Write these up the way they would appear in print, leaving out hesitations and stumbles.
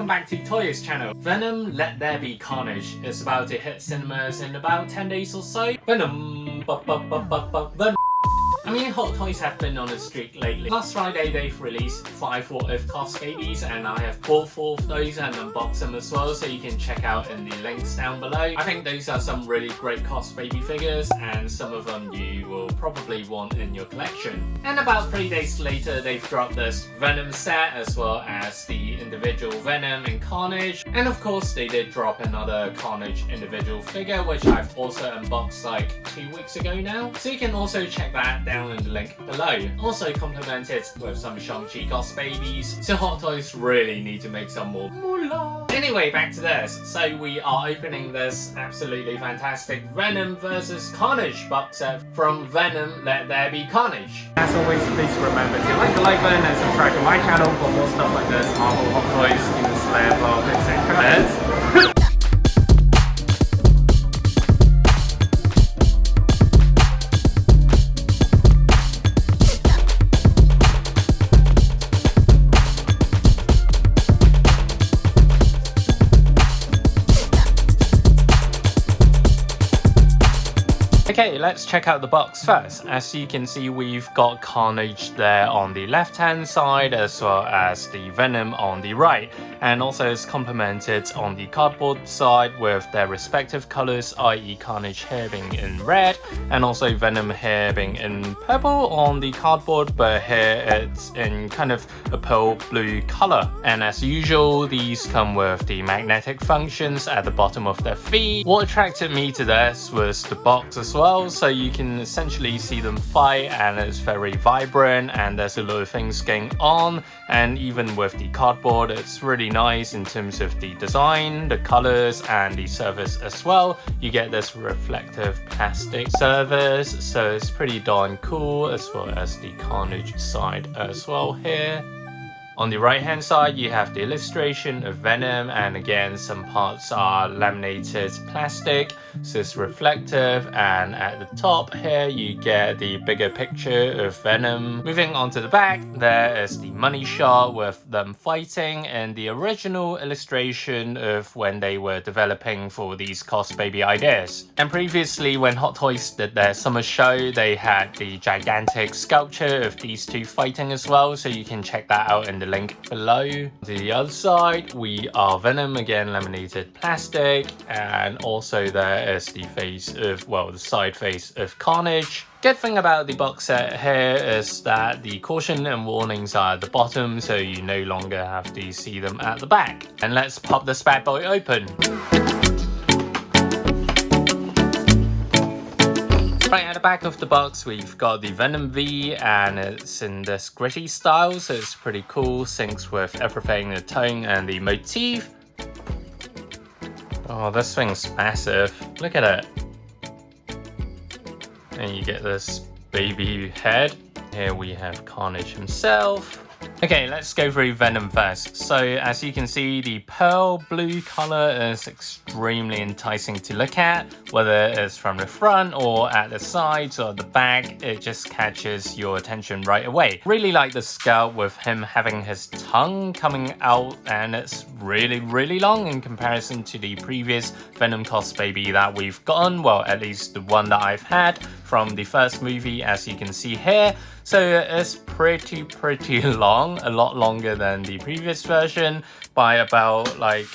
back to Toya's channel. Venom Let There Be Carnage is about to hit cinemas in about 10 days or so. Venom, Venom. I mean, Hot Toys have been on a streak lately. Last Friday they've released 5 What If Cosbabies, and I have bought 4 of those and unboxed them as well, so you can check out in the links down below. I think those are some really great Cosbaby figures, and some of them you will probably want in your collection. And about 3 days later they've dropped this Venom set as well as the individual Venom and Carnage, and of course they did drop another Carnage individual figure which I've also unboxed like 2 weeks ago now, so you can also check that down in the link below. Also complemented with some Shang-Chi Cosbabies, so Hot Toys really need to make some more moolah. Anyway, back to this. So we are opening this absolutely fantastic Venom vs Carnage box set from Venom Let There Be Carnage. As always, please remember to like the like button and subscribe to my channel for more stuff like this, Marvel, Hot Toys, Demon Slayer, vlogs, etc. Okay, let's check out the box first. As you can see, we've got Carnage there on the left hand side as well as the Venom on the right, and also it's complemented on the cardboard side with their respective colors, i.e. Carnage here being in red and also Venom here being in purple on the cardboard, but here it's in kind of a pearl blue color. And as usual, these come with the magnetic functions at the bottom of their feet. What attracted me to this was the box as well. So you can essentially see them fight, and it's very vibrant and there's a lot of things going on, and even with the cardboard it's really nice in terms of the design, the colors and the surface as well. You get this reflective plastic surface, so it's pretty darn cool, as well as the Carnage side as well here. On the right hand side you have the illustration of Venom, and again some parts are laminated plastic, so it's reflective, and at the top here you get the bigger picture of Venom. Moving on to the back, there is the money shot with them fighting, and the original illustration of when they were developing for these Cosbaby ideas. And previously when Hot Toys did their summer show, they had the gigantic sculpture of these two fighting as well, so you can check that out in the link below. To the other side we are Venom, again laminated plastic, and also there is the face of, well, the side face of Carnage. Good thing about the box set here is that the caution and warnings are at the bottom, so you no longer have to see them at the back. And let's pop this bad boy open. Right at the back of the box we've got the Venom V, and it's in this gritty style, so it's pretty cool, syncs with everything, the tone and the motif. Oh, this thing's massive, look at it. And you get this baby head. Here we have Carnage himself. Okay, let's go through Venom first. So as you can see, the pearl blue color is extremely enticing to look at, whether it's from the front or at the sides or the back, it just catches your attention right away. Really like the scout with him having his tongue coming out, and it's really long in comparison to the previous Venom Cosbaby that we've gotten, well, at least the one that I've had from the first movie, as you can see here. So it's pretty long, a lot longer than the previous version by about like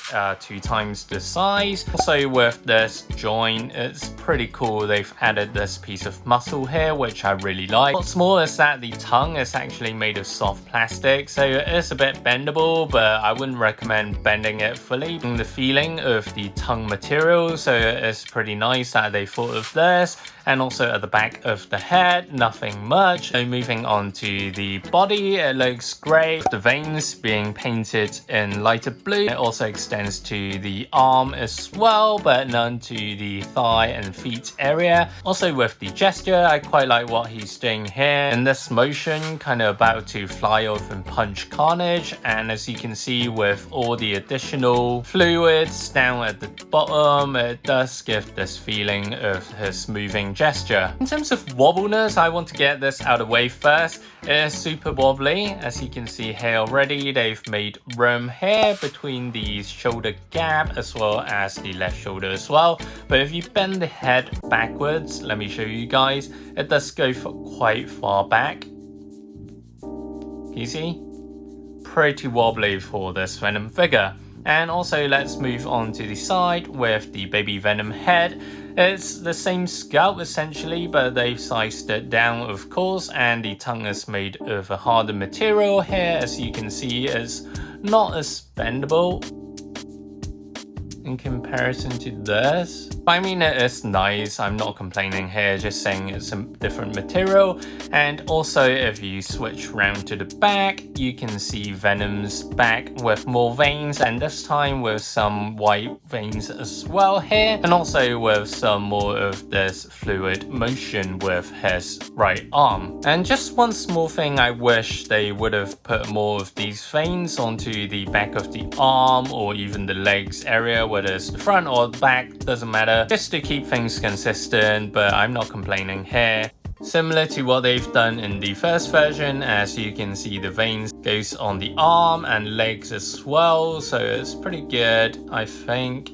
2 times the size. Also with this joint, it's pretty cool. They've added this piece of muscle here, which I really like. What's more is that the tongue is actually made of soft plastic, so it is a bit bendable, but I wouldn't recommend bending it fully. The feeling of the tongue material, so it's pretty nice that they thought of this. And also at the back of the head, nothing much. So moving on to the body, it looks great. The veins being painted in lighter blue. It also extends to the arm as well, but none to the thigh and feet area. Also with the gesture, I quite like what he's doing here. In this motion, kind of about to fly off and punch Carnage. And as you can see, with all the additional fluids down at the bottom, it does give this feeling of his moving gesture. In terms of wobbleness, I want to get this out of the way first. It is super wobbly, as you can see here already. They've made room here hair between the shoulder gap as well as the left shoulder as well. But if you bend the head backwards, let me show you guys, it does go for quite far back. Can you see? Pretty wobbly for this Venom figure. And also let's move on to the side with the baby Venom head. It's the same scalp essentially, but they've sized it down of course, and the tongue is made of a harder material here. As you can see, it's not as bendable in comparison to this. I mean, it is nice, I'm not complaining here, just saying it's a different material. And also if you switch round to the back, you can see Venom's back with more veins, and this time with some white veins as well here, and also with some more of this fluid motion with his right arm. And just one small thing, I wish they would have put more of these veins onto the back of the arm or even the legs area, whether it's the front or the back, doesn't matter, just to keep things consistent, but I'm not complaining here. Similar to what they've done in the first version, as you can see the veins goes on the arm and legs as well, so it's pretty good, I think.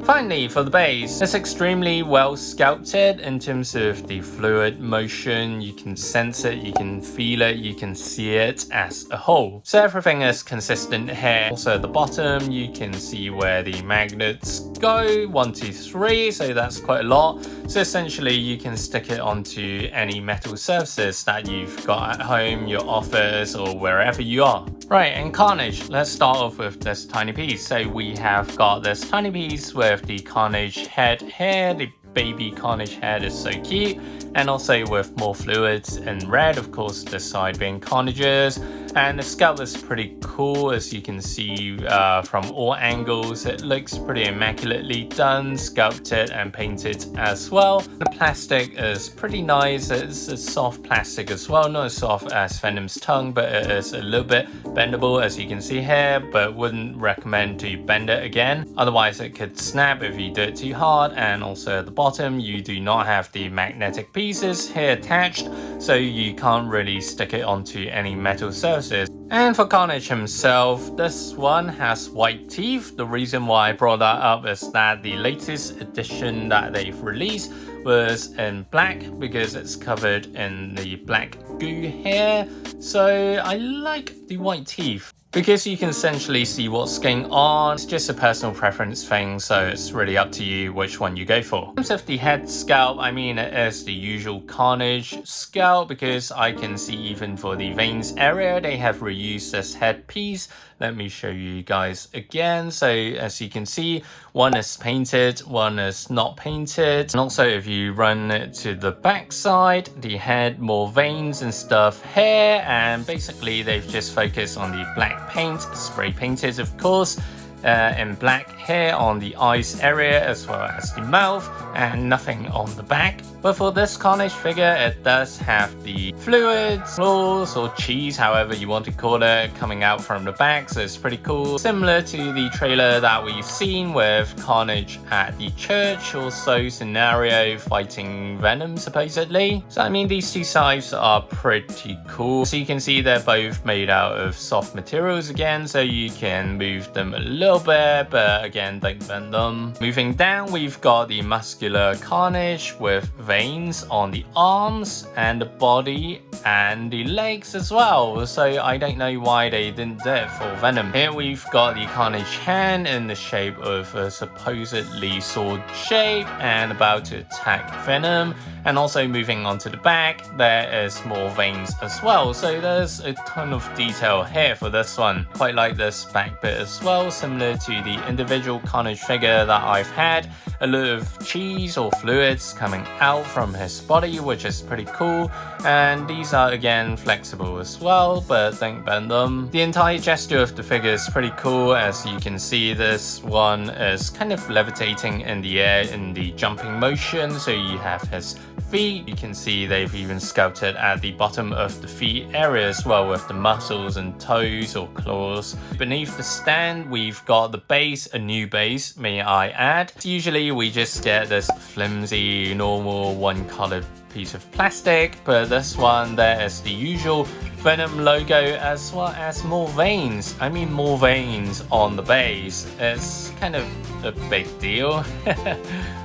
Finally, for the base, it's extremely well sculpted in terms of the fluid motion. You can sense it, you can feel it, you can see it as a whole. So everything is consistent here. Also at the bottom, you can see where the magnets go, 1, 2, 3, so that's quite a lot. So essentially you can stick it onto any metal surfaces that you've got at home, your office, or wherever you are. Right, and Carnage, let's start off with this tiny piece. So we have got this tiny piece with the Carnage head here. The baby Carnage head is so cute, and also with more fluids in red, of course, this side being Carnage's. And the scalp is pretty cool, as you can see from all angles. It looks pretty immaculately done, sculpted and painted as well. The plastic is pretty nice. It's a soft plastic as well, not as soft as Venom's tongue, but it is a little bit bendable, as you can see here, but wouldn't recommend to bend it again. Otherwise it could snap if you do it too hard. And also at the bottom, you do not have the magnetic pieces here attached, so you can't really stick it onto any metal surface. And for Carnage himself, this one has white teeth. The reason why I brought that up is that the latest edition that they've released was in black, because it's covered in the black goo here. So I like the white teeth, because you can essentially see what's going on. It's just a personal preference thing, so it's really up to you which one you go for. In terms of the head scalp, I mean, it is the usual Carnage scalp, because I can see even for the veins area, they have reused this head piece. Let me show you guys again. So as you can see, one is painted, one is not painted. And also if you run it to the back side, the head, more veins and stuff here. And basically they've just focused on the black paint, spray painted of course, in black here on the eyes area as well as the mouth, and nothing on the back. But for this Carnage figure, it does have the fluids, claws or cheese, however you want to call it, coming out from the back, so it's pretty cool. Similar to the trailer that we've seen with Carnage at the church or so scenario fighting Venom supposedly. So I mean, these two sides are pretty cool. So you can see they're both made out of soft materials again, so you can move them a little bit, but again, don't bend them. Moving down, we've got the muscular Carnage with veins on the arms and the body and the legs as well. So I don't know why they didn't do it for Venom. Here we've got the Carnage hand in the shape of a supposedly sword shape and about to attack Venom. And also moving on to the back, there is more veins as well. So there's a ton of detail here for this one. Quite like this back bit as well, similar to the individual Carnage figure that I've had. A lot of cheese or fluids coming out from his body, which is pretty cool. And these are again flexible as well, but don't bend them. The entire gesture of the figure is pretty cool. As you can see, this one is kind of levitating in the air in the jumping motion. So you have his feet. You can see they've even sculpted at the bottom of the feet area as well, with the muscles and toes or claws. Beneath the stand, we've got the base, a new base, may I add. Usually we just get this flimsy, normal, one-colored piece of plastic, but this one, there is the usual Venom logo as well as more veins. I mean more veins on the base. It's kind of a big deal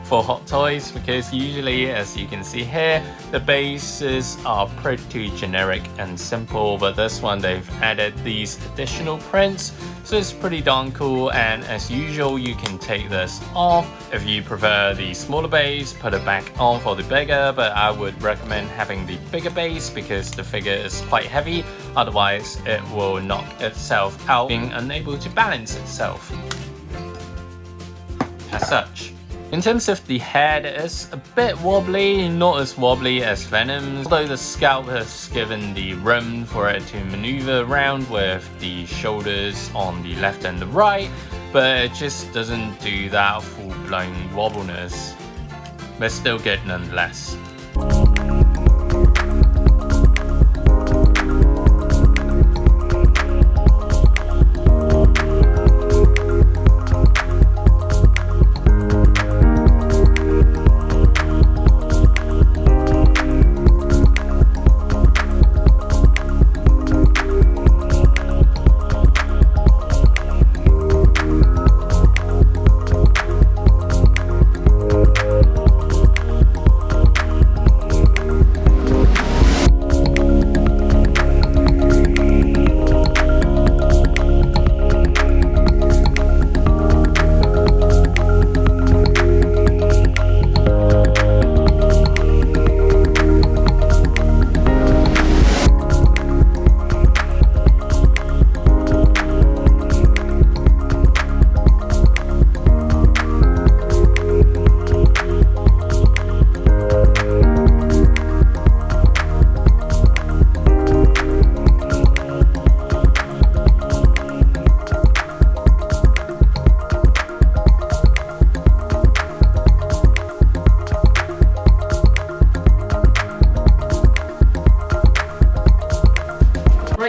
for Hot Toys because usually, as you can see here, the bases are pretty generic and simple, but this one they've added these additional prints, so it's pretty darn cool. And as usual, you can take this off. If you prefer the smaller base, put it back on for the bigger, but I would recommend having the bigger base because the figure is quite heavy, otherwise it will knock itself out, being unable to balance itself as such. In terms of the head, it's a bit wobbly, not as wobbly as Venom's, although the scalp has given the room for it to maneuver around with the shoulders on the left and the right, but it just doesn't do that full-blown wobbleness. But still good nonetheless.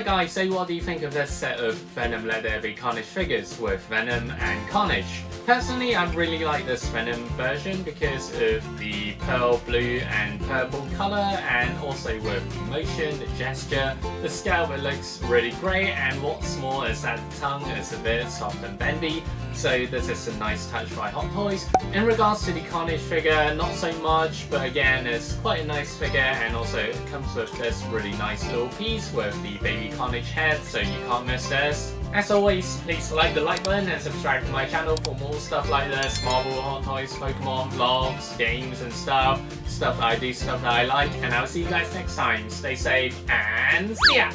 Guys, so what do you think of this set of Venom leather Carnage figures with Venom and Carnage? Personally, I really like this Venom version because of the pearl blue and purple colour, and also with the motion, the gesture, the scalp, it looks really great, and what's more is that the tongue is a bit soft and bendy, so this is a nice touch by Hot Toys. In regards to the Carnage figure, not so much, but again, it's quite a nice figure, and also it comes with this really nice little piece with the baby Carnage head, so you can't miss this. As always, please like the like button and subscribe to my channel for more stuff like this, Marvel, Hot Toys, Pokemon, vlogs, games and stuff that I do, stuff that I like, and I'll see you guys next time. Stay safe and see ya!